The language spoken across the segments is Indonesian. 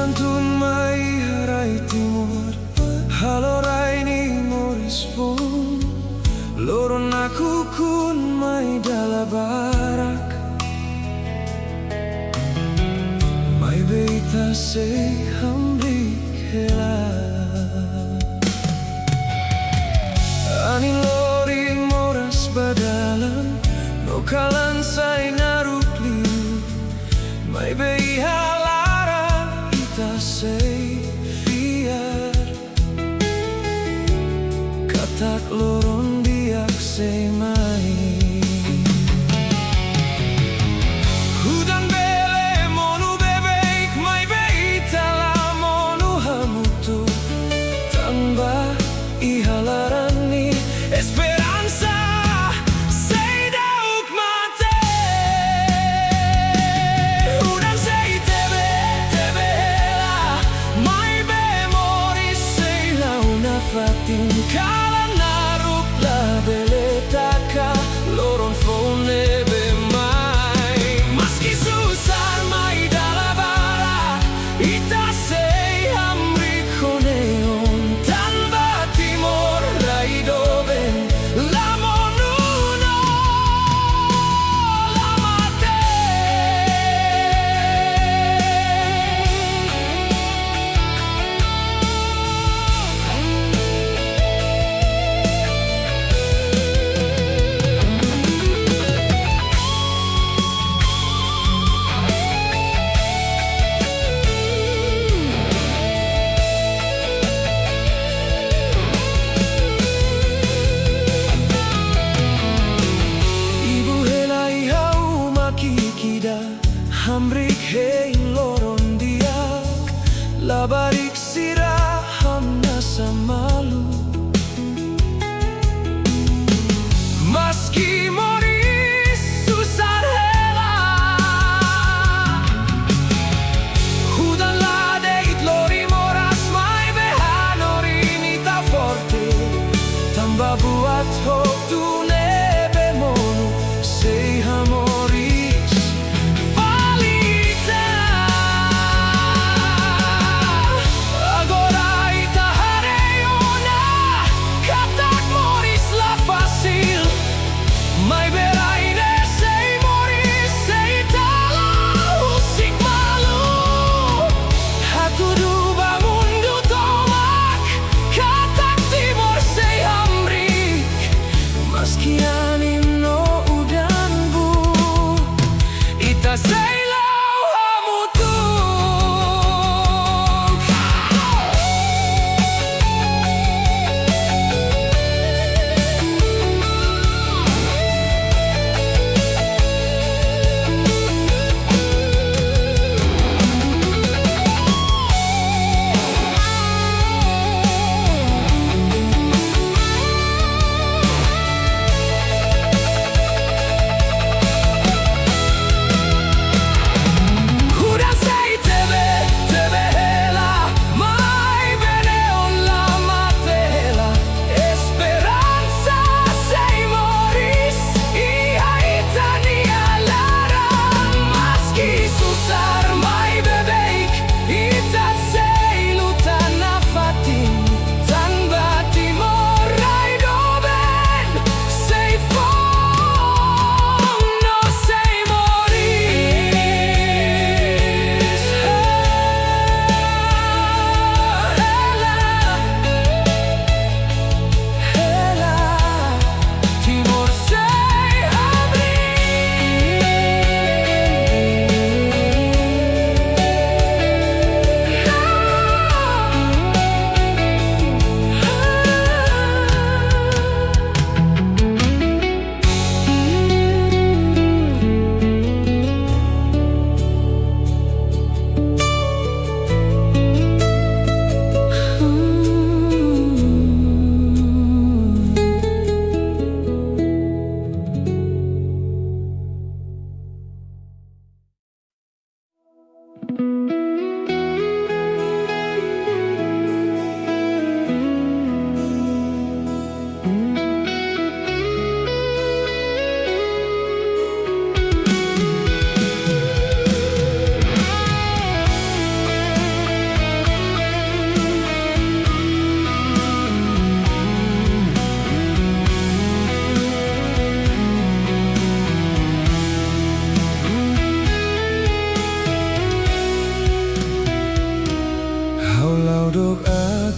Tetun mai harai timur, halorai ni moris fun, loron aku kun mai dala barak, mai beita se hambrik hela, ani loring moras badalan, no kalan sai naruk liu, mai beha say fiar katak loron biak say mai hudan bele monu bebek mai beita la monu hamutu tamba ihalarani esperanza say dauk mate hudan say tebe tebe fatin kala naruk la beletaka loron fone be mai maski susar mai dala bara ita sei hamri koneon tanba timor raido ben la monuno la mate Hamrik hei loron diak labarik sirah hamna samalu maski moris susar hela hudan ladeit lori moras mai behanori nita forte tamba buat hok tu nebe monu sei hamori agora ita hareo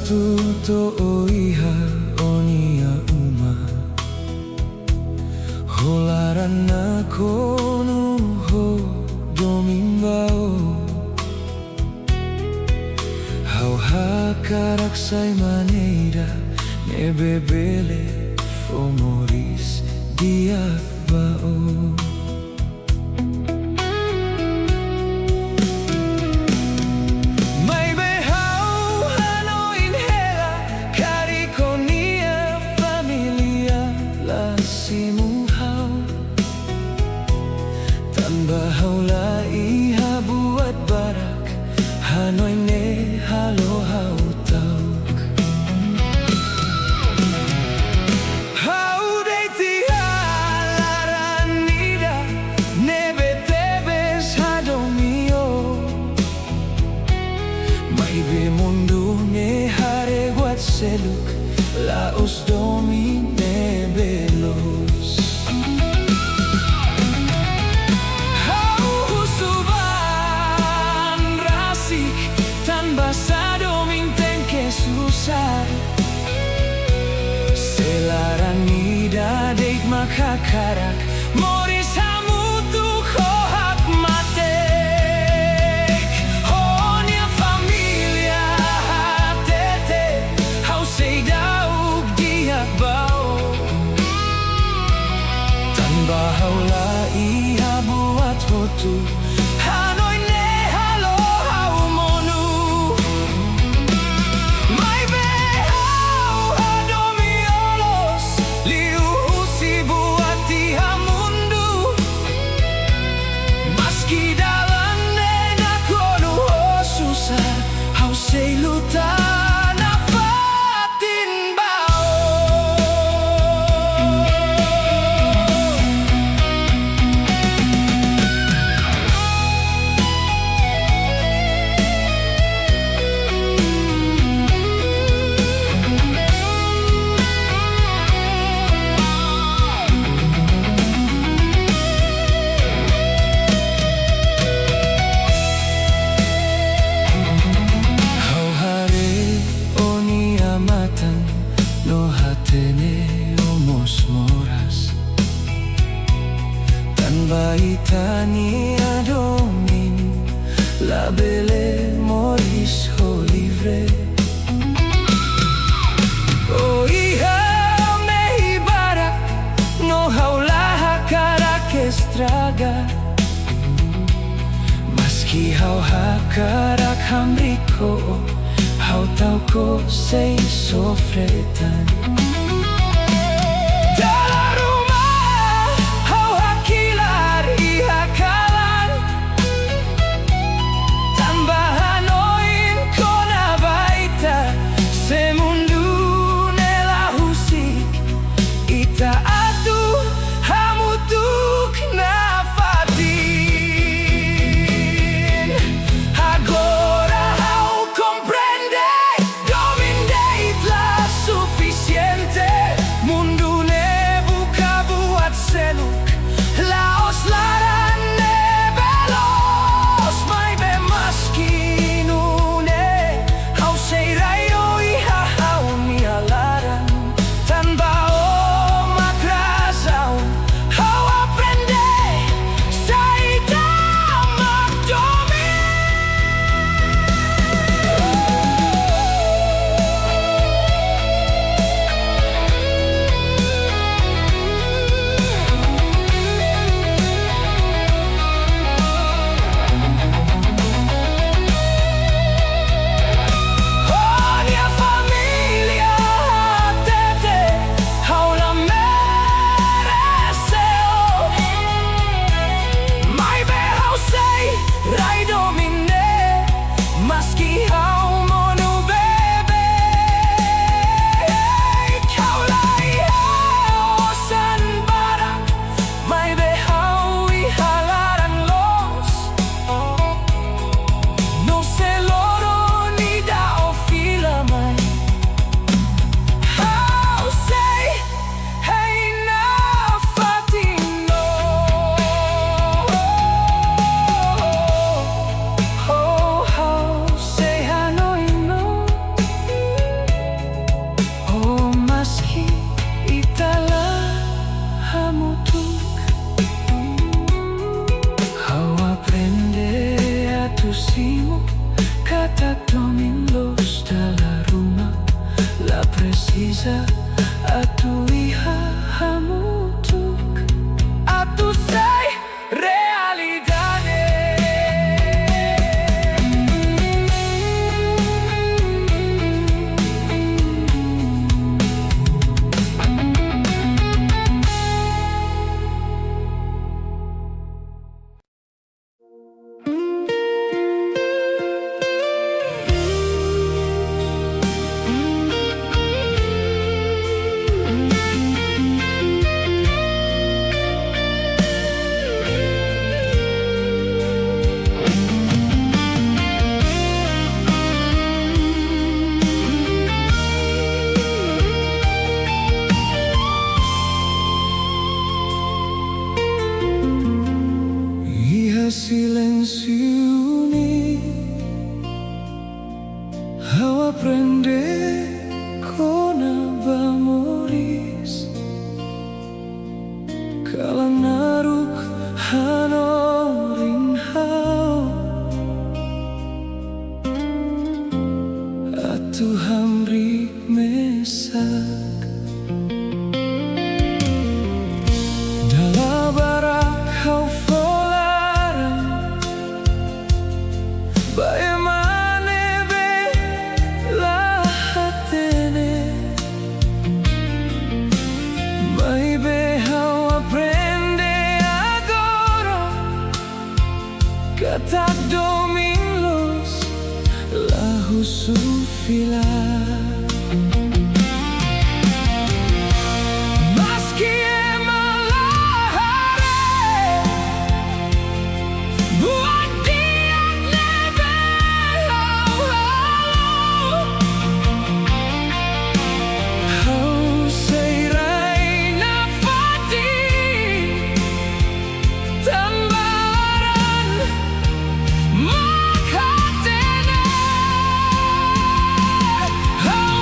tuto oiha onia uma Holarana kono ho domimbao Hau hakarak sai maneira ne bebele fomoris diakbao Bahaulah iha buat barak Hanoi ne halo hau tauk Hau deiti halaran nida Nebe tebes hadomio Mai be mundu ne hare guat seluk Laos domi ne belos Selaran nida deit makakarak Moris hamutu kohak matek Honia familia hatete Hau seidauk diak bau Tan bahaula iha buat hotu Hanoi ne halo hau monu No hatene omos moras Tan baitani adomin La bele moris ho livre O iha mehi barak No haulaha karak estraga Maski hau hakarak hamriko Hau tau ko sei sofretan Dalam rumah hau hakilar iha kalan Tambahan oin kona baita Semundu nela husik Ita atu hamutuk nafatin Agora hau comprende Suficiente Bagaimana bela hatene mai behau aprende agora kata dominlos lahu sufila. Oh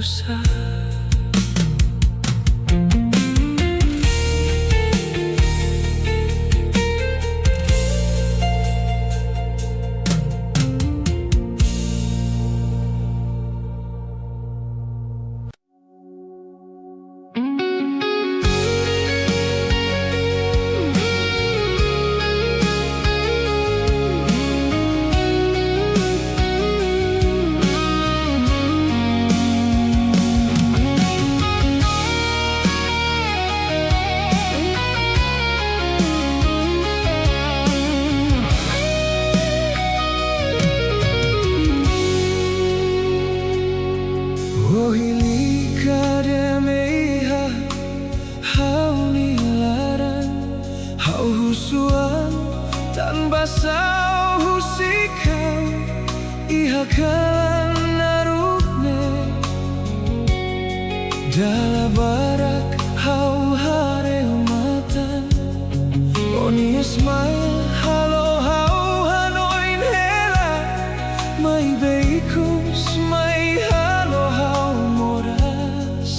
susah. Tanpa sao husikau iha kalan narukne dala barak hau hare matan oni smile halo hau hanoin hela mai beikus mai halo hau moras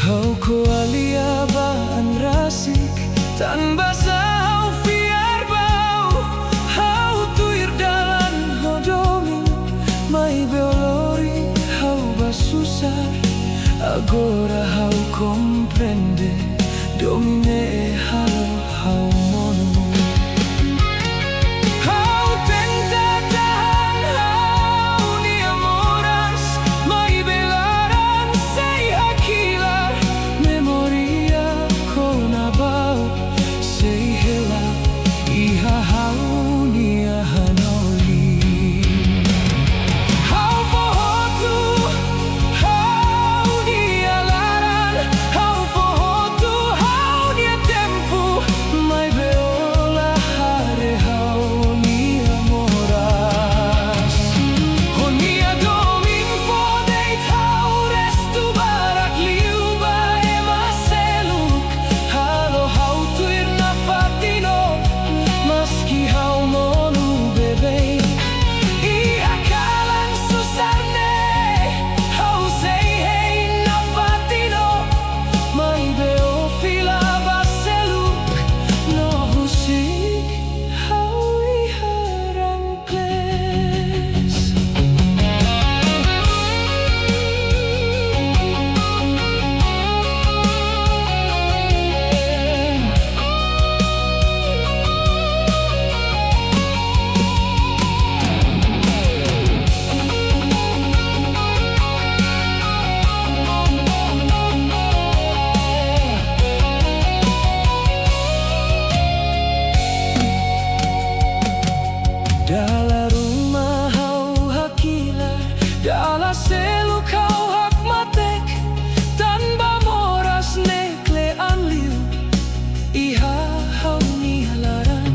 hau ko alia baan rasik tanpa sao fiar bau hau tuir dalan hodomi mai beolori hau basusar agora hau comprende domine halo hau mono hau tenta tahan hau ni amoras mai belaran sei hakilar memoria kona bau sei hela iha hau ni hanoli hau fohotu hau ni alaran hau fohotu hau ni tempo mai beola hare hau ni amoras honi adomin fodeit hau restu barak liuba ema seluk halo hau tuir na fatino maski hau monu bebe iha kalan susarne hau sei hei na fatino mai beo fila baseluk no husik hau iha rankles dala rumah hau hakilar dala seluk hau hak matek tanpa moras nekle anliu iha hau ni halaran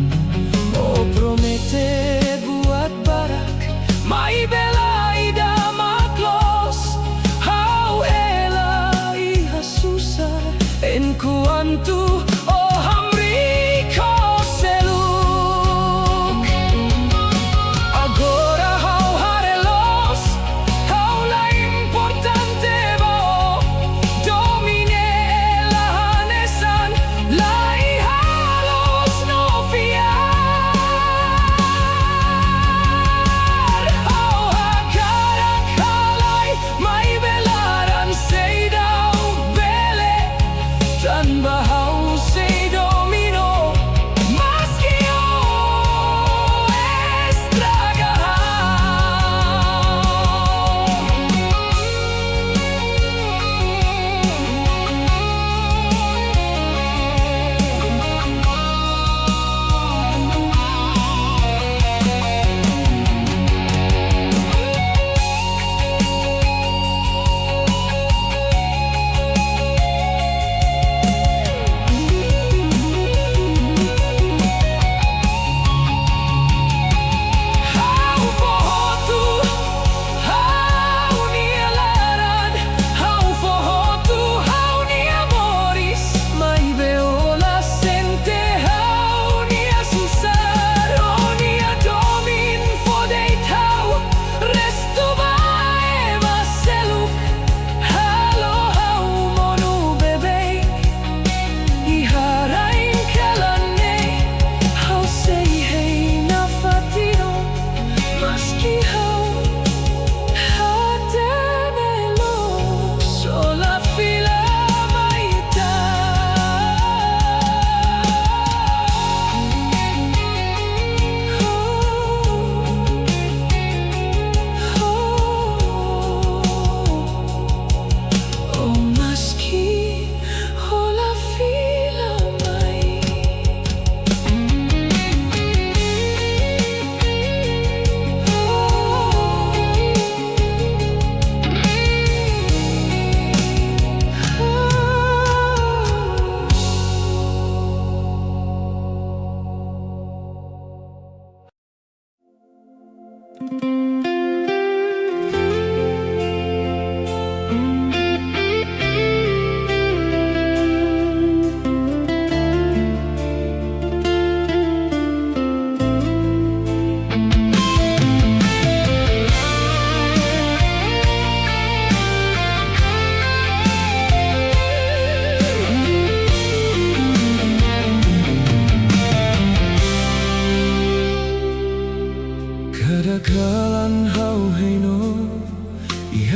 oh promete buat barak mai bela ida maklos hau hela iha susah en kuantu oh hamri ko seluk agora hau harelos hau lai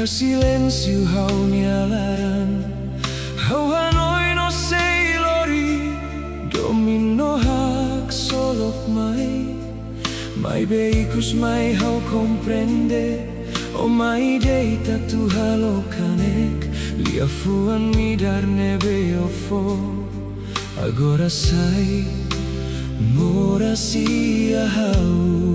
silensio hau nialaran, hau hanoi no seilori, domino hak solok mai beikus mai hau comprende, o mai deita tu halokanek, lia fuan midar nebe ofo, agora sai, mora sia hau.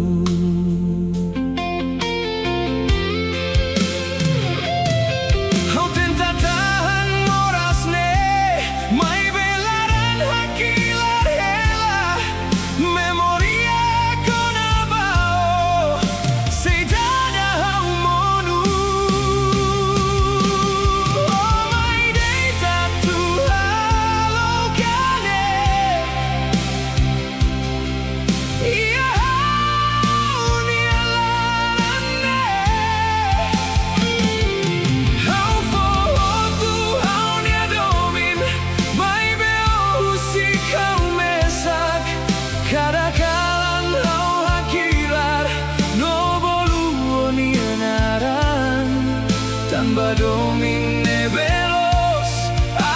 Domine veloz,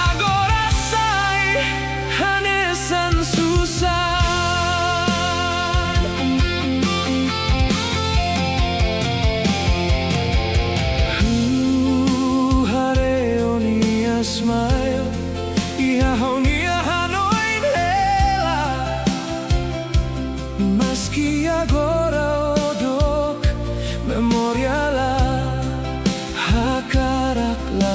agora sai, hanesan susah. Hareo nia smile, ihaho nia hanoin hela, meski agora odok memoriala hakarak la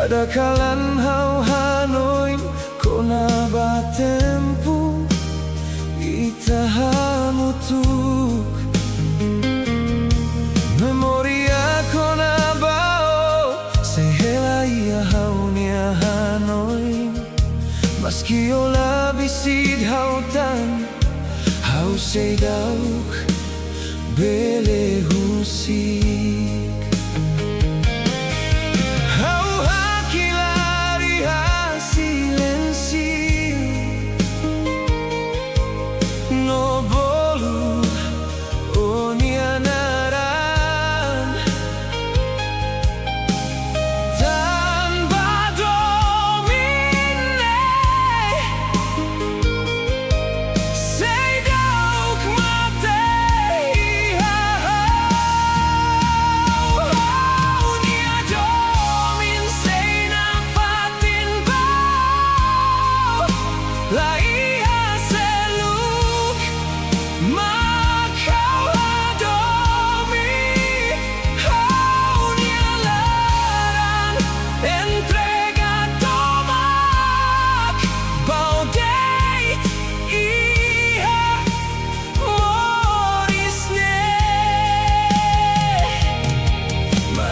Kadakalan hanoin ko na ba tempo itahamutuk Memoria ko na ba o sehela iyahaw niya hanoin Maski o labisid hautan hau say dauk bele husik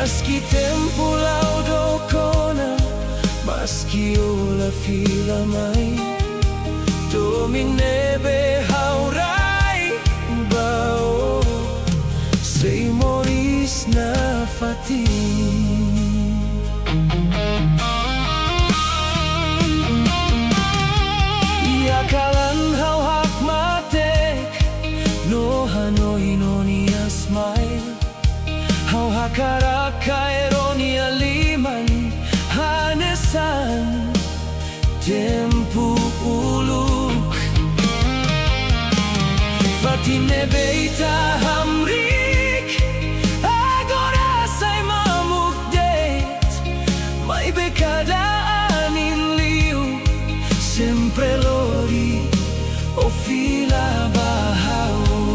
Maski tempo laudo kona Maski ola fila mai Domine be haurai bao Sei moris na fati Iakalan hau hak matek No hanoi no ni smile Hau hakaraka eronia liman hanesan tempu uluk Fatine beita hamrik agora sai mamukdet Mai bekadaan in liu sempre lori o fila bahau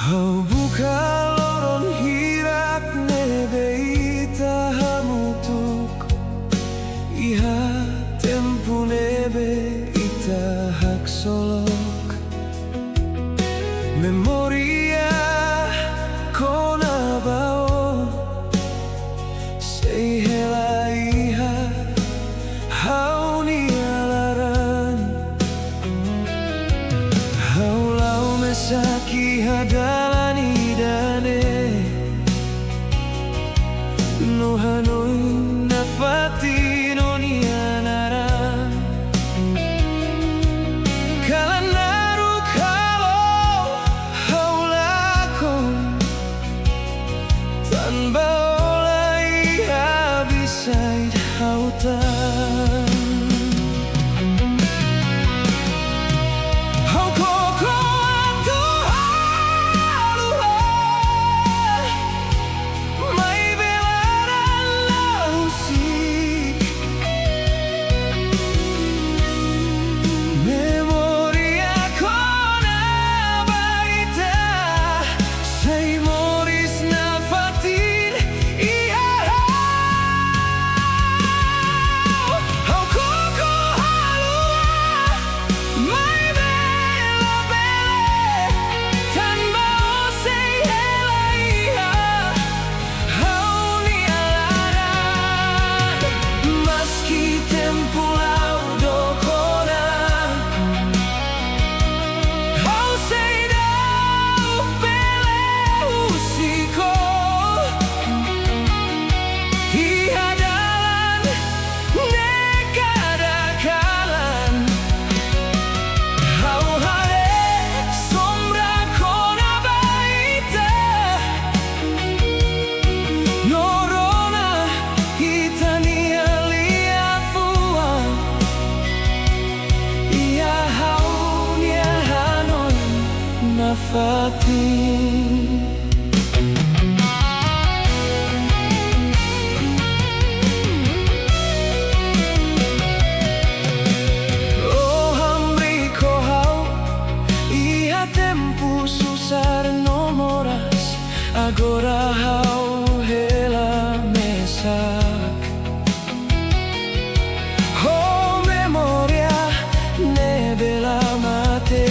Hau buka loron hirak nebe ita hamutuk iha tempu nebe ita hak solok memoria kona bao sei hela iha hau ni alaran hau lau mesaki hadalani dane no hanoi nafati no ni anaran kala naru kalo hau lakon tanpa oleh habisait hautan oh hamri kohau iha tempu susar nomoras agora hau hela mesak oh memoria nebela mate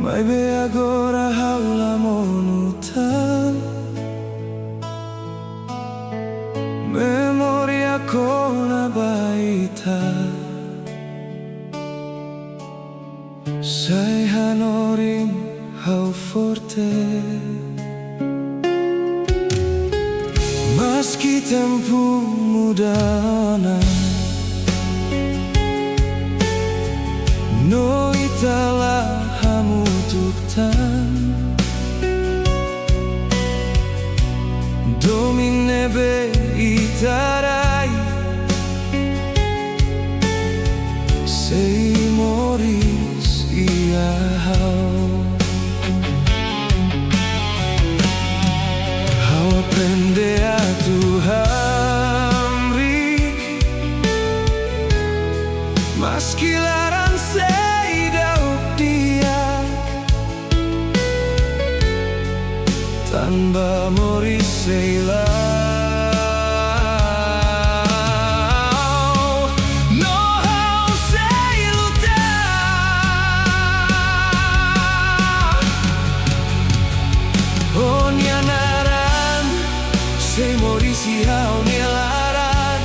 Mai be agora haula monutan memoria con baita sai hanorim how forte meski tempo mudana no itala hamutuktan domine be itarai sei moris ia how aprende a tu hamri maskilaran sei dauk dia tanpa moris sei hau nilaran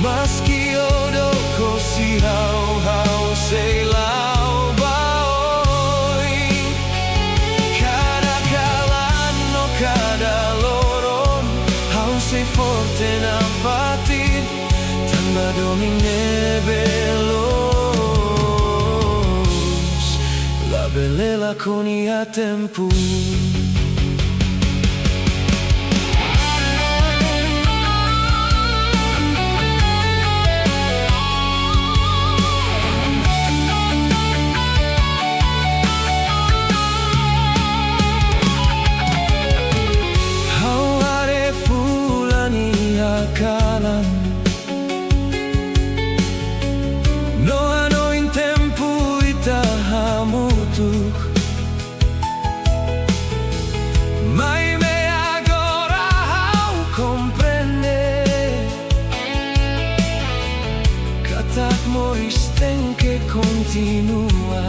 maski odo kosi hau sei lau baoi kada kalan no kada loron hau sei forte na fatin tanpa domine belos la belela con ia tempo. Kalan no ano in tempo ita hamutuk mai me agora how comprende katak moris ten que continua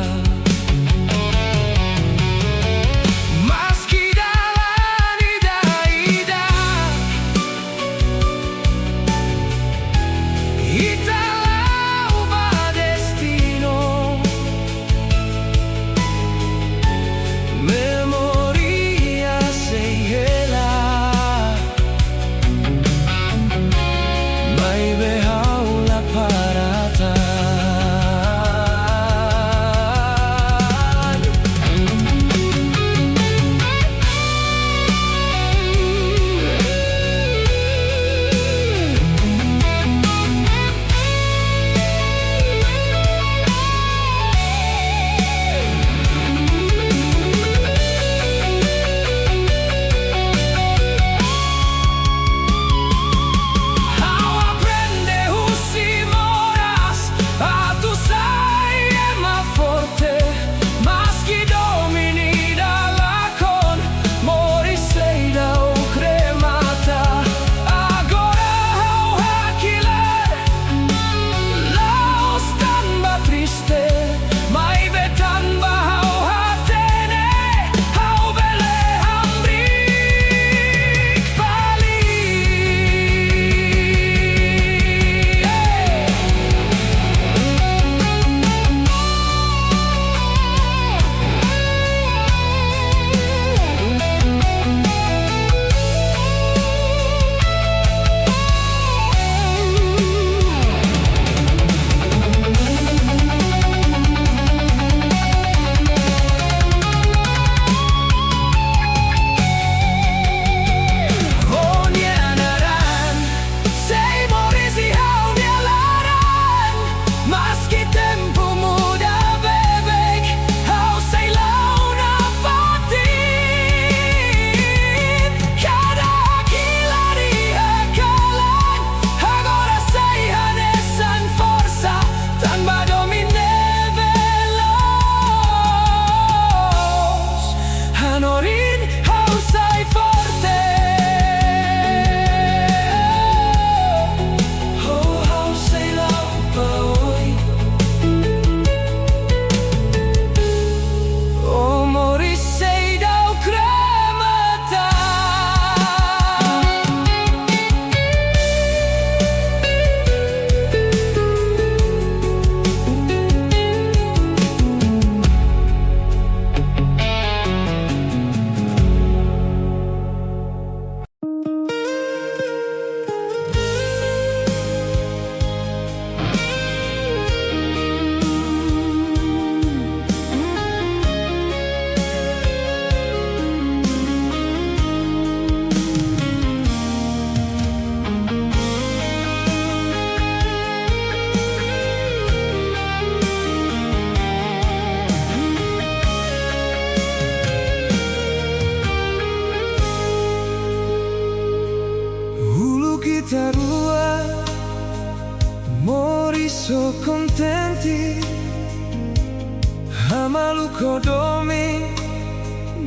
malu kodomi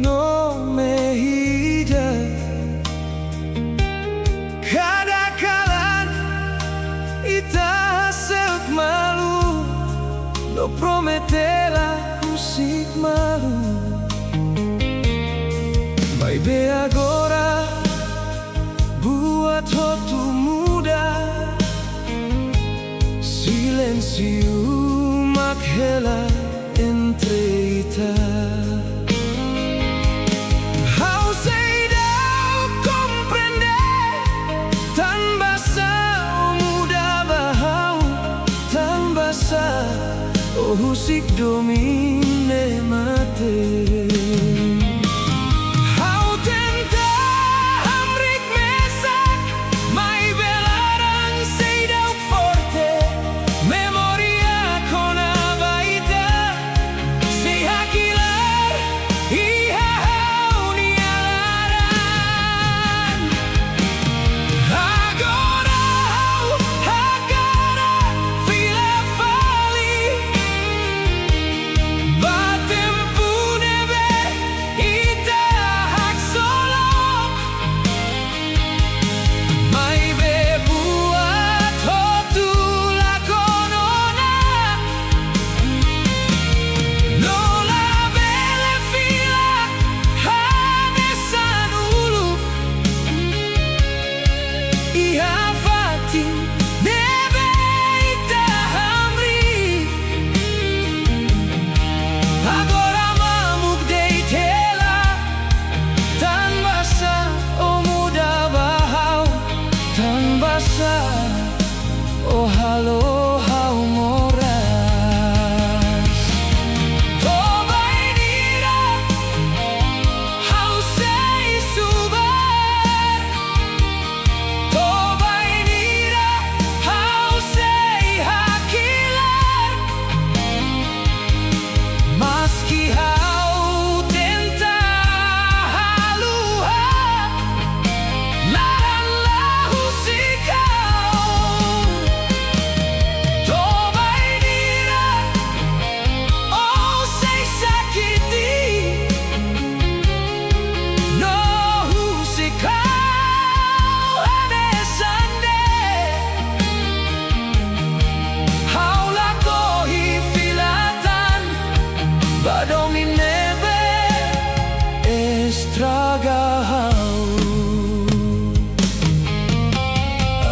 no mehida. Kadang-kadang ita hasek malu no prometela musik malu. Baby agora buat hotu muda silencio maghela entre ita. How say thou comprender tan basa o muda bahau tan basa o husik domine mate. Oh halo hau moras Tobai dira hau sei subar Tobai dira hau sei hakilar Maski hau tenta haluha Laran lahu sikau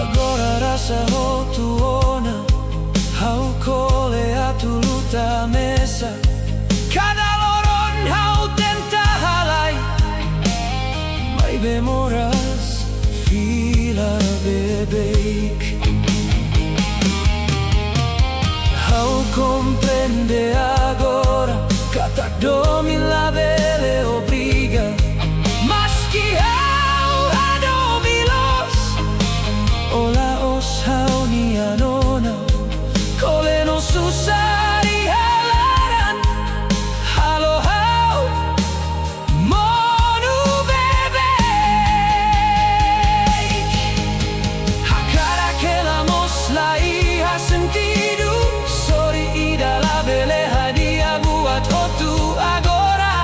Agora rasa ho tuona hau kole atuluta mesa Cada loron hau tenta halai Mai bemoras fila bebeik Hau comprende agora Katak domi la bele obriga Maski hau adomilos Ola os hau ni anona Kole no susari halaran Halo hau monu bebeik Hakara que la mosla y ha sentido Sorry ida la bele hadia buat hotu agora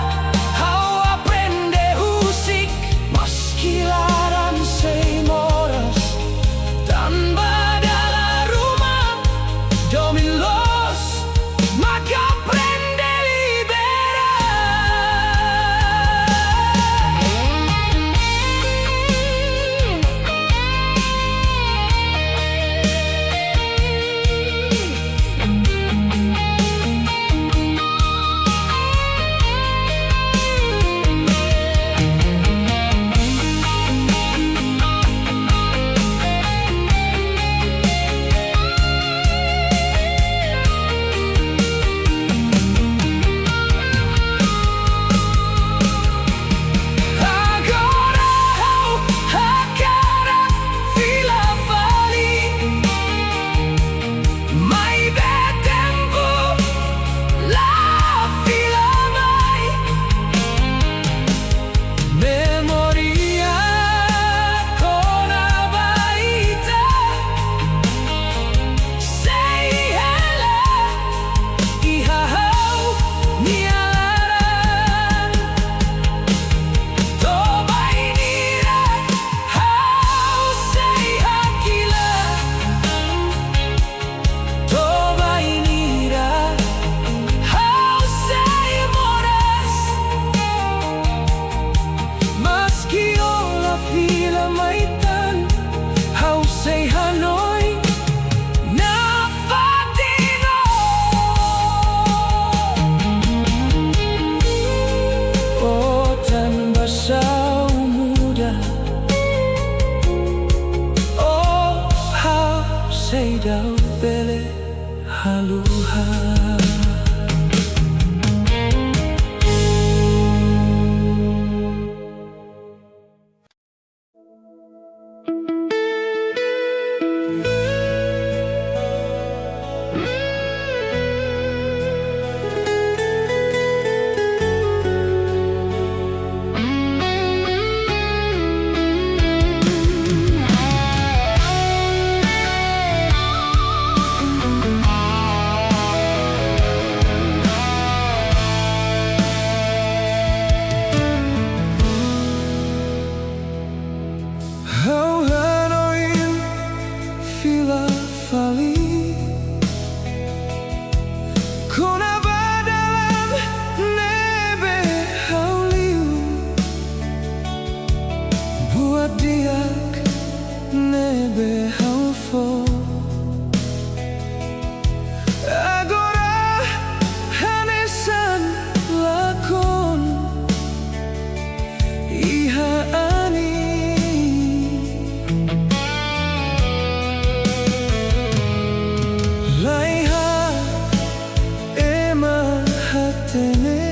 batene.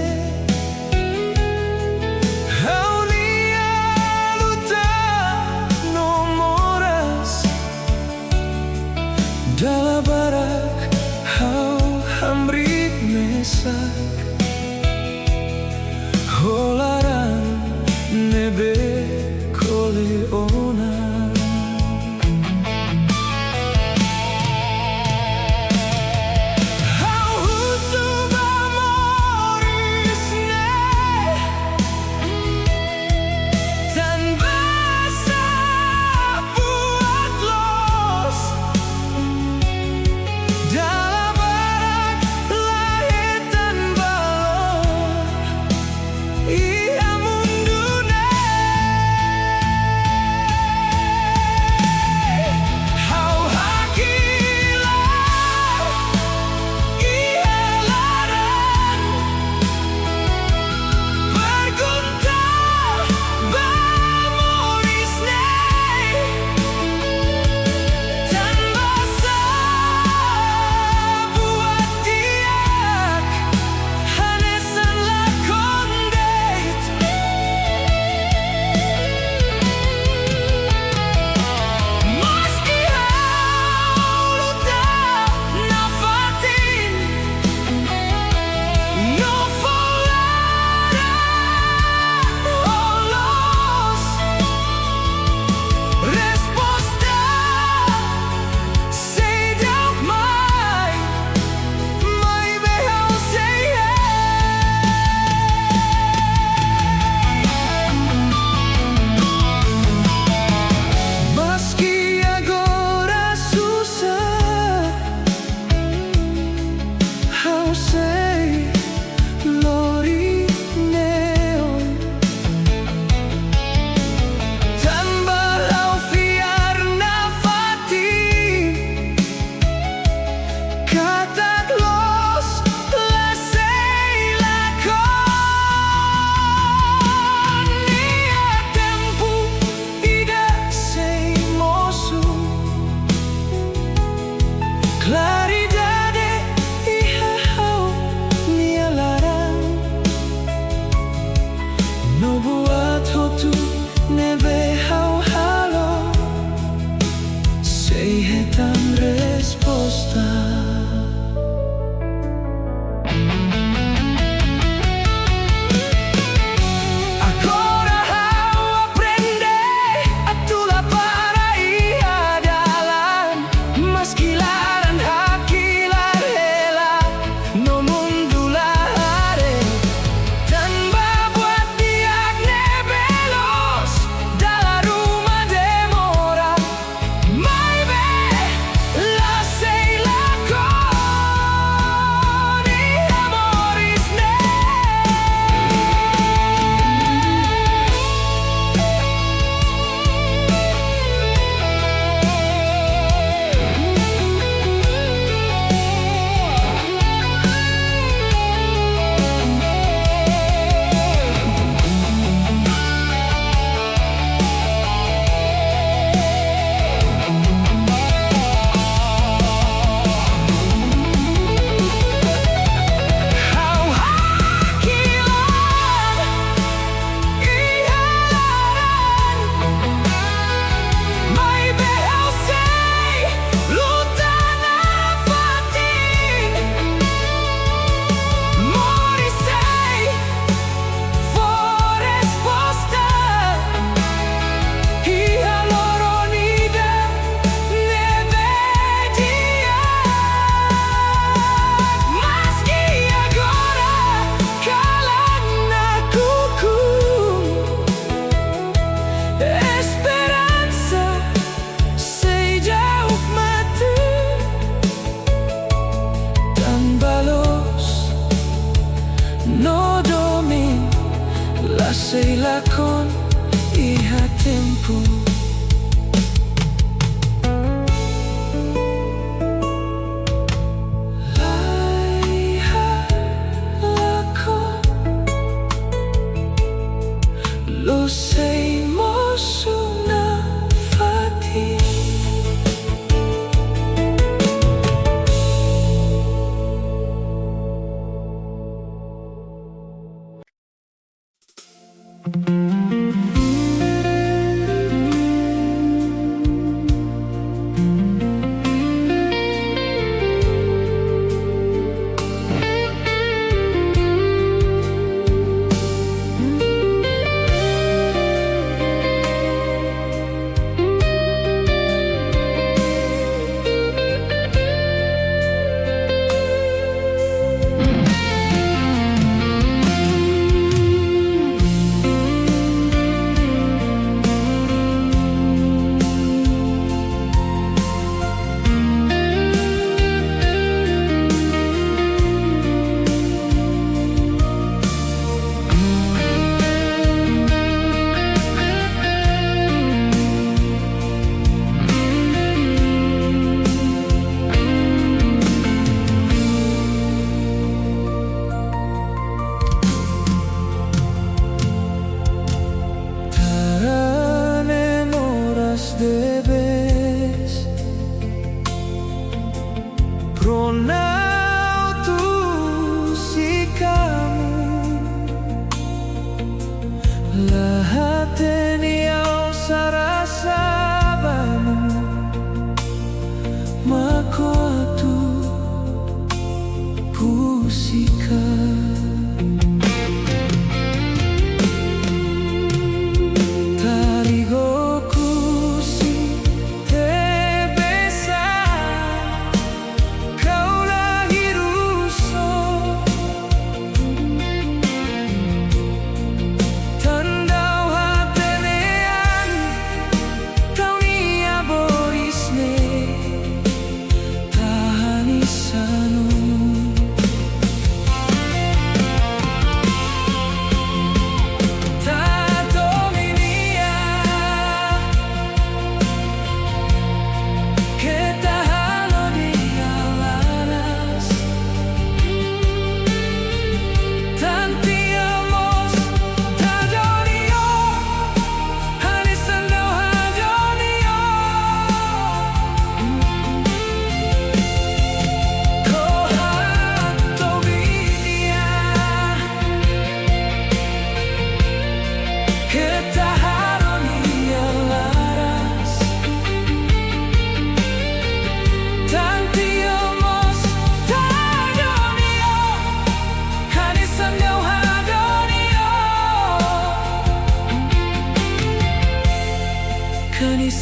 Dala barak hau hamrit mesak holaran nebe kole ona. Sei lakon iha tempo. Laiha lakon lo sei mosu na fati. debes pronautu si kamu lahat niyaw sarasabamu mako tu pusika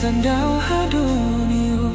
Sandau hadonio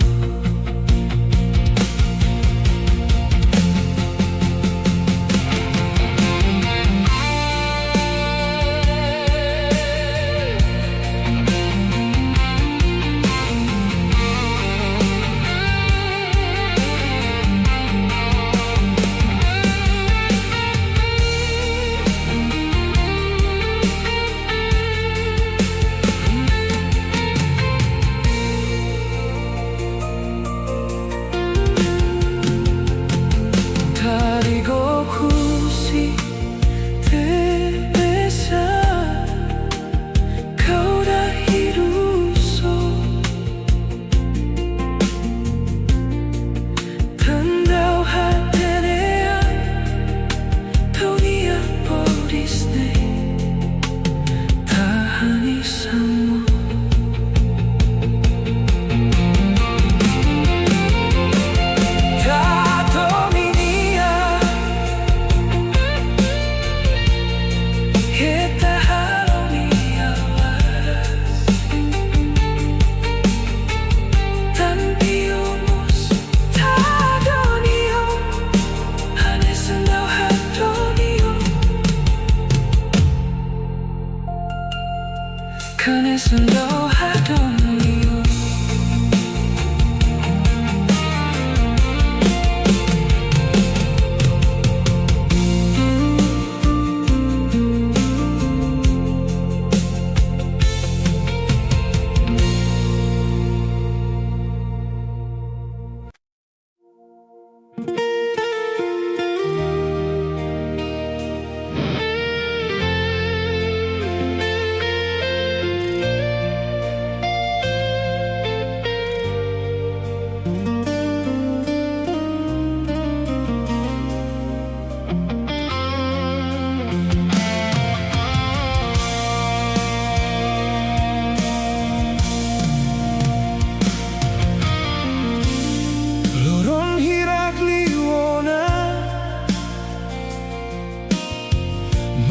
Kane sandau hadonio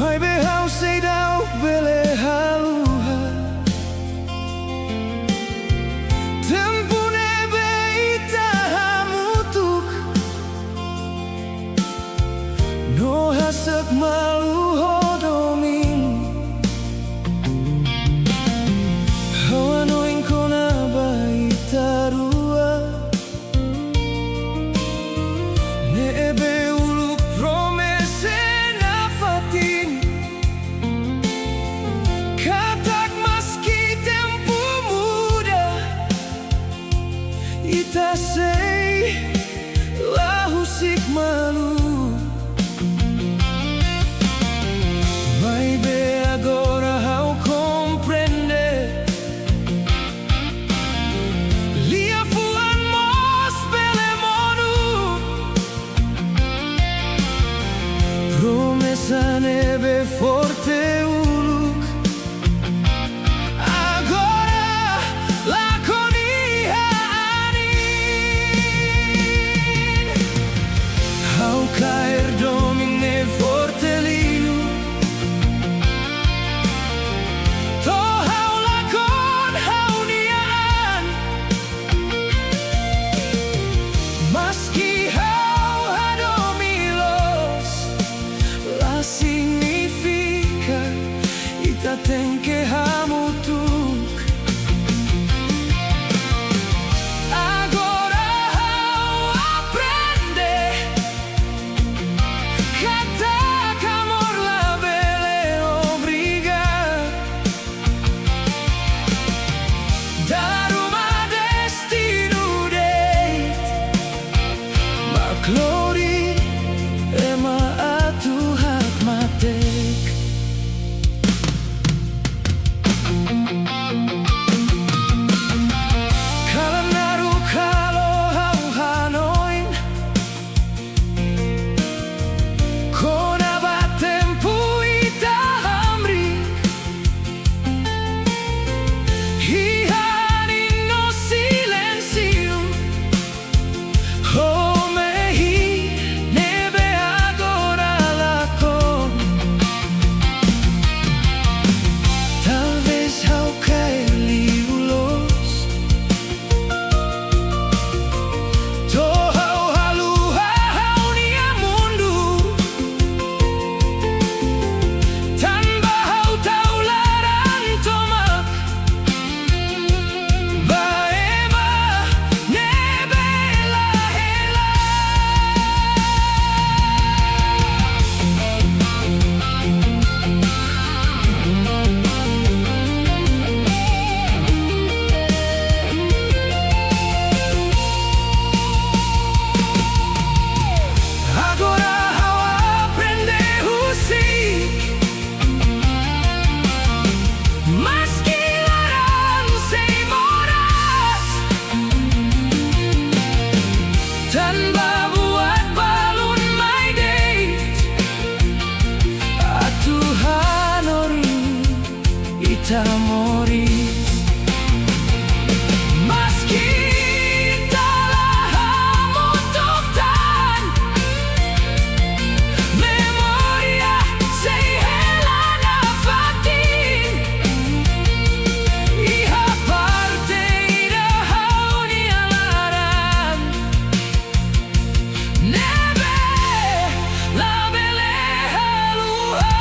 Mai behau sei dau bele haluha Tempune beita hamutuk No hasak malu hodomin Hawanoin kona baita rua Nebe uluk promese na fatin Katak maski tempo muda Ita sei lahusik malu Mai be agora hau comprende Lia fuan mos bele monu Promesa nebe forte uluk Agora lakonia anin Hau caer domine forte liu To hau lakon hau niaan Maski hau hadomilos La significa Ita tem que hamutuk Agora hau aprende Katak amor la bele obriga Dar uma destino deit Maklori ema atu hak matek Kalanaru kalo hau hanoin Kona batempu ita hamrik Hihani no silencio Oh mehi nebe agora lakon Talvez hau cair liulos To hau haluha hau nia mundu Tanpa hau taularan tomak Baema nebe lahela Agora hau aprende husik Maski laran sei moras Tanpa buat balun mai deit Atu hanori ita moris Maski talah hamutuktan Memoria sei helana fatin Iha parte ida hau nialaran Nebe la bele haluha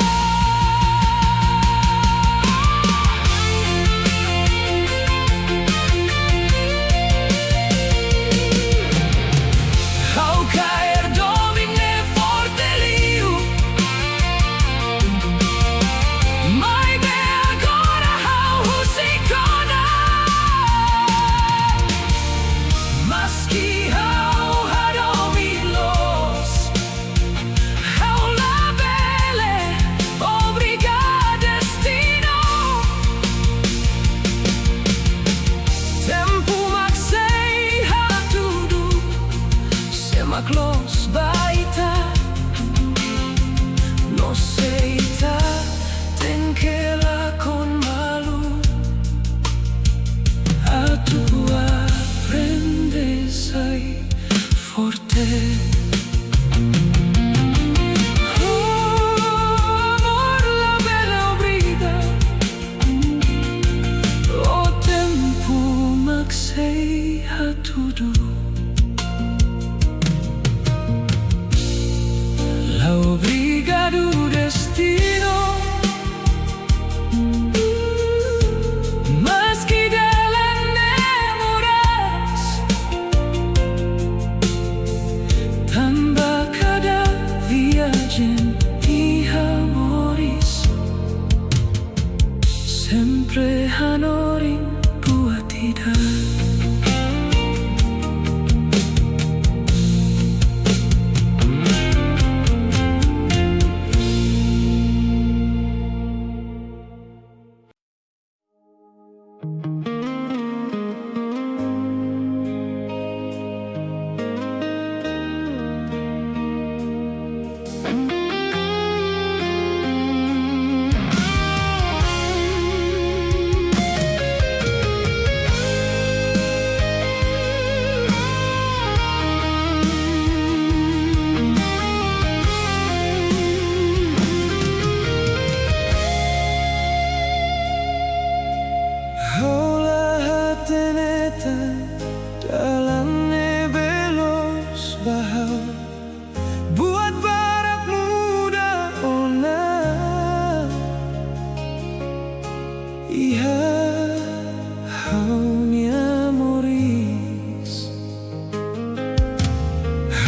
Obrigado, destino. Meski dalam memoras, tanpa cada viagem e amores, sempre hanorin buat tidak. Dalam nebelos bahau buat barat muda ona. Iha hau mi amoris,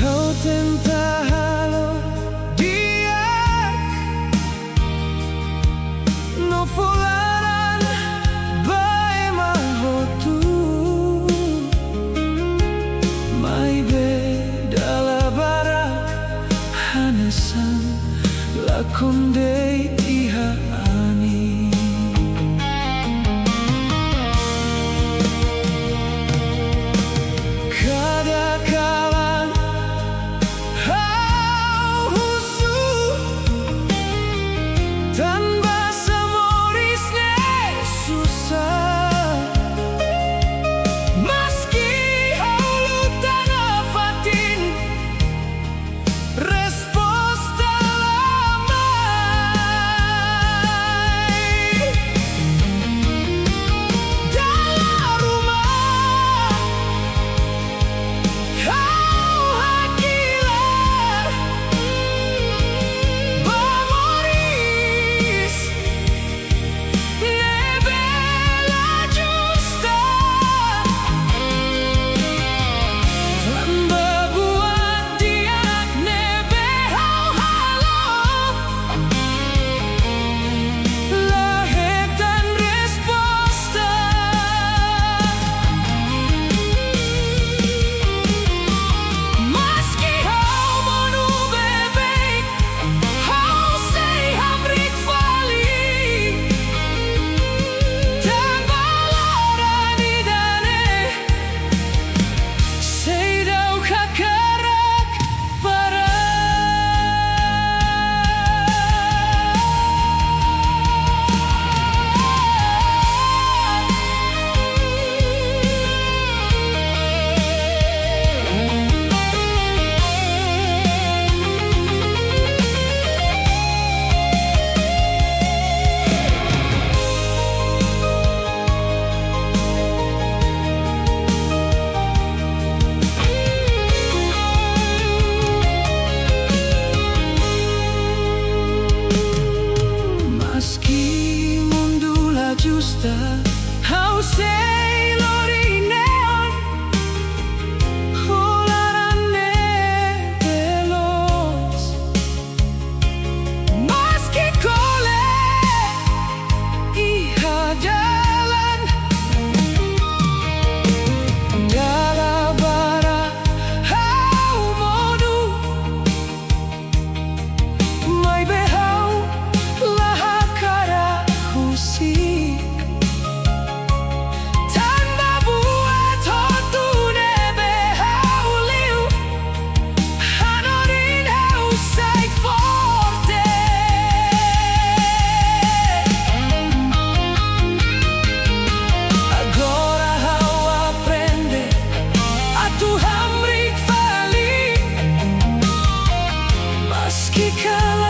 hau tenta halo diak no fularan bae mahotu. Lakondei iha ani kada kalan hau husu tanpa samorisne susah. Meski hau lutan afatin justa, hau sei lori neon, holarane veloz. Meski kole iha jalan dalam bara hau modu, mai behau laha kara husi. Meski kalah